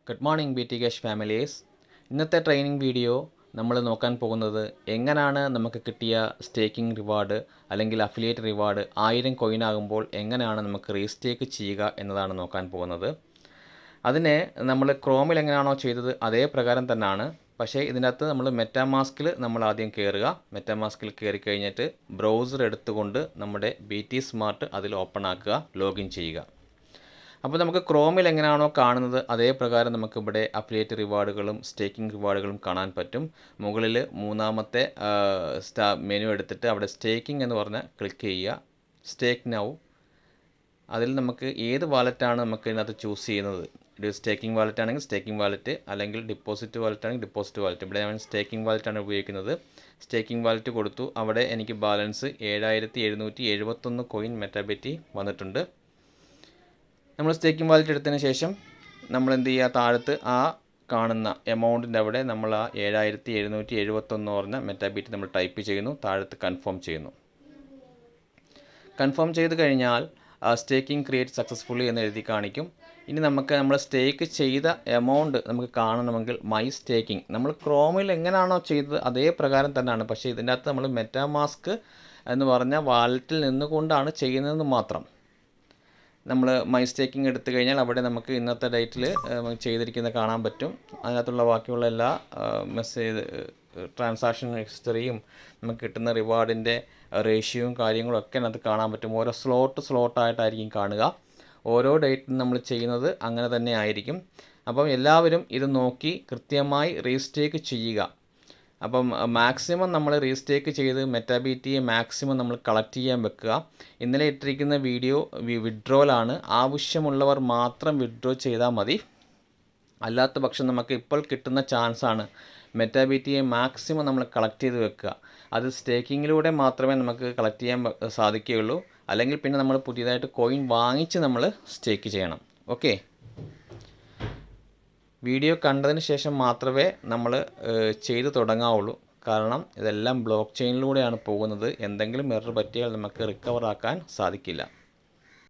Good morning B T cash families. ഇന്നത്തെ training video നമ്മൾ നോക്കാൻ പോകുന്നത് എങ്ങനെയാണ് നമുക്ക് കിട്ടിയ സ്റ്റേക്കിംഗ് റിവാർഡ് അല്ലെങ്കിൽ അഫിലിയേറ്റ് റിവാർഡ് 1000 കോയിൻ ആകുമ്പോൾ എങ്ങനെയാണ് നമുക്ക് റീസ്റ്റേക്ക് ചെയ്യുക എന്നതാണ് നോക്കാൻ പോകുന്നത്. അതിനെ നമ്മൾ ക്രോമിൽ എങ്ങനെയാണോ ചെയ്തത് അതേ പ്രകാരം തന്നെയാണ്. പക്ഷേ ഇതിനകത്ത് നമ്മൾ മെറ്റാമാസ്കിൽ നമ്മൾ ആദ്യം കയറുക. മെറ്റാമാസ്കിൽ കയറി കഴിഞ്ഞിട്ട് ബ്രൗസർ എടുത്തുകൊണ്ട് നമ്മുടെ ബി ടി സ്മാർട്ട് അതിൽ ഓപ്പൺ ആക്കുക, ലോഗിൻ ചെയ്യുക. അപ്പോൾ നമുക്ക് ക്രോമിൽ എങ്ങനെയാണോ കാണുന്നത് അതേ പ്രകാരം നമുക്കിവിടെ അഫിലിയേറ്റ് റിവാർഡുകളും സ്റ്റേക്കിംഗ് റിവാർഡുകളും കാണാൻ പറ്റും. മുകളിൽ മൂന്നാമത്തെ മെനു എടുത്തിട്ട് അവിടെ സ്റ്റേക്കിംഗ് എന്ന് പറഞ്ഞാൽ ക്ലിക്ക് ചെയ്യുക. സ്റ്റേക്ക് നൗ. അതിൽ നമുക്ക് ഏത് വാലറ്റാണ് നമുക്ക് ഇതിനകത്ത് ചൂസ് ചെയ്യുന്നത്. ഒരു സ്റ്റേക്കിംഗ് വാലറ്റ് ആണെങ്കിൽ സ്റ്റേക്കിംഗ് വാലറ്റ്, അല്ലെങ്കിൽ ഡിപ്പോസിറ്റ് വാലറ്റ് ആണെങ്കിൽ ഡിപ്പോസിറ്റ് വാലറ്റ്. ഇവിടെ ഞാൻ സ്റ്റേക്കിംഗ് വാലറ്റാണ് ഉപയോഗിക്കുന്നത്. സ്റ്റേക്കിംഗ് വാലറ്റ് കൊടുത്തു. അവിടെ എനിക്ക് ബാലൻസ് 7771 കോയിൻ മെറ്റാബിറ്റി വന്നിട്ടുണ്ട്. നമ്മൾ സ്റ്റേക്കിംഗ് വാലറ്റ് എടുത്തതിന് ശേഷം നമ്മൾ എന്ത് ചെയ്യുക, താഴത്ത് ആ കാണുന്ന എമൗണ്ടിൻ്റെ അവിടെ നമ്മൾ ആ 7771 പറഞ്ഞ മെറ്റാബിറ്റ് നമ്മൾ ടൈപ്പ് ചെയ്യുന്നു. താഴത്ത് കൺഫേം ചെയ്യുന്നു. കൺഫേം ചെയ്ത് കഴിഞ്ഞാൽ സ്റ്റേക്കിംഗ് ക്രിയേറ്റ് സക്സസ്ഫുള്ളി എന്ന് എഴുതി കാണിക്കും. ഇനി നമുക്ക് നമ്മൾ സ്റ്റേക്ക് ചെയ്ത എമൗണ്ട് നമുക്ക് കാണണമെങ്കിൽ മൈ സ്റ്റേക്കിംഗ് നമ്മൾ ക്രോമിൽ എങ്ങനെയാണോ ചെയ്തത് അതേ പ്രകാരം തന്നെയാണ്. പക്ഷേ ഇതിൻ്റെ അകത്ത് നമ്മൾ മെറ്റാമാസ്ക് എന്ന് പറഞ്ഞ വാലറ്റിൽ നിന്നുകൊണ്ടാണ് ചെയ്യുന്നതെന്ന് മാത്രം. നമ്മൾ മൈ സ്റ്റേക്കിംഗ് എടുത്തു കഴിഞ്ഞാൽ അവിടെ നമുക്ക് ഇന്നത്തെ ഡേറ്റിൽ ചെയ്തിരിക്കുന്നത് കാണാൻ പറ്റും. അതിനകത്തുള്ള ബാക്കിയുള്ള എല്ലാ മെസ്സേജ് ട്രാൻസാക്ഷൻ ഹിസ്റ്ററിയും നമുക്ക് കിട്ടുന്ന റിവാർഡിൻ്റെ റേഷ്യോയും കാര്യങ്ങളും ഒക്കെ അതിനകത്ത് കാണാൻ പറ്റും. ഓരോ സ്ലോട്ടായിട്ടായിരിക്കും കാണുക. ഓരോ ഡേറ്റിനും നമ്മൾ ചെയ്യുന്നത് അങ്ങനെ തന്നെ ആയിരിക്കും. അപ്പം എല്ലാവരും ഇത് നോക്കി കൃത്യമായി റീസ്റ്റേക്ക് ചെയ്യുക. അപ്പം മാക്സിമം നമ്മൾ റീസ്റ്റേക്ക് ചെയ്ത് മെറ്റാബിറ്റിയെ മാക്സിമം നമ്മൾ കളക്ട് ചെയ്യാൻ വെക്കുക. ഇന്നലെ ഇട്ടിരിക്കുന്ന വീഡിയോ വിഡ്രോലാണ്. ആവശ്യമുള്ളവർ മാത്രം വിഡ്രോ ചെയ്താൽ മതി. അല്ലാത്ത പക്ഷം നമുക്ക് ഇപ്പോൾ കിട്ടുന്ന ചാൻസാണ്. മെറ്റാബിറ്റിയെ മാക്സിമം നമ്മൾ കളക്ട് ചെയ്ത് വെക്കുക. അത് സ്റ്റേക്കിങ്ങിലൂടെ മാത്രമേ നമുക്ക് കളക്ട് ചെയ്യാൻ സാധിക്കുകയുള്ളൂ. അല്ലെങ്കിൽ പിന്നെ നമ്മൾ പുതിയതായിട്ട് കോയിൻ വാങ്ങിച്ച് നമ്മൾ സ്റ്റേക്ക് ചെയ്യണം. ഓക്കെ, വീഡിയോ കണ്ടതിന് ശേഷം മാത്രമേ നമ്മൾ ചെയ്തു തുടങ്ങാവുള്ളൂ. കാരണം ഇതെല്ലാം ബ്ലോക്ക് ചെയിനിലൂടെയാണ് പോകുന്നത്. എന്തെങ്കിലും എറർ പറ്റിയാൽ നമുക്ക് റിക്കവർ ആക്കാൻ സാധിക്കില്ല.